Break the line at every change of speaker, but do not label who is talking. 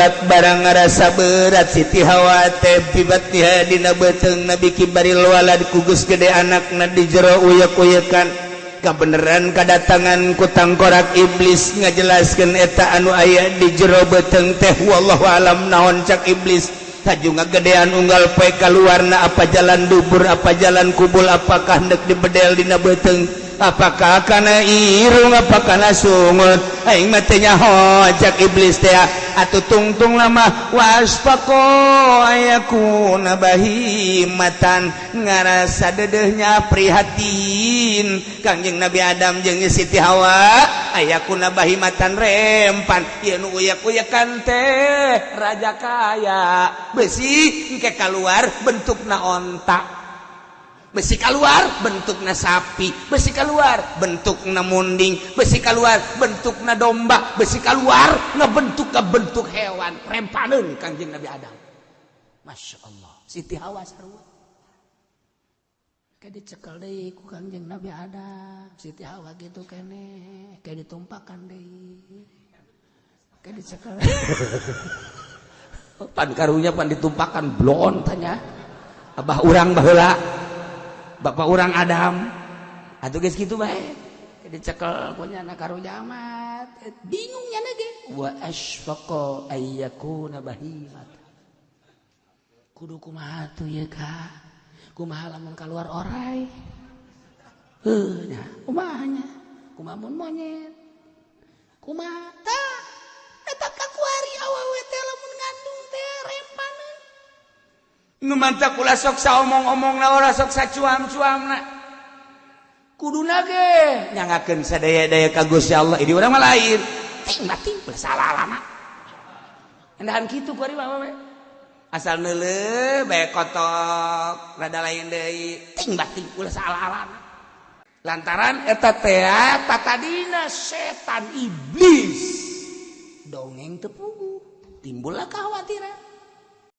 sholat barang ngarasa berat Siti Hawa teh bibatiha dina beteng Nabi kibaril walad kugus gede anakna di jero uyek-uyekan kabeneran kadatangan ku tangkorak iblis ngajelaskeun eta anu aya di jero beteng teh wallahu alam naon cak iblis haju ngagedean unggal poe kaluarna apa jalan dubur apa jalan kubul apakah hendak dibedel dina beteng apakah kana irung apa kana sungut aing mah teh nyaho jak iblis teh atuh tungtung lama wasfaqo ayakuna bahimatan ngarasa dedehnya prihatin Kangjeng Nabi Adam jeung Siti Hawa ayakuna bahimatan rempan ieu nu uyak-uyakan teh raja kaya besi engke keluar bentukna onta besi keluar bentukna sapi besi keluar bentukna munding besi keluar bentukna domba besi keluar bentuk hewan rempaneun Kangjeng Nabi Adam Masya Allah Siti Hawa sarua kayak dicekel deui ku Kangjeng Nabi Adam Siti Hawa gitu kene kayak ditumpakan deui kayak dicekel pan karunya pan ditumpakan blon tanya abah urang baheula Bapak orang Adam atuh geus kitu bae dicekel punya anak karo jamat bingungnya ge wa asfaqa ayyakuna bahimat kudu kumaha tuh ye ka kumaha lamun kaluar orai nya kumaha nya kumaha mun monyet kumaha tah eta kakuari awewe teh lamun ngandung teh rempaneun nu mantap ulah sok saomong-omongna ora sok sacuam-cuamna kuduna ge nyangakeun sadaya-daya ka Gusti Allah di urang mah lain ting bating salah lama endahan kitu ku ari mah asal neuleuh bae kotok rada lain deui ting bating ulah salah lama lantaran eta teh tatadina setan iblis dongeng teu puguh timbullah kekhawatiran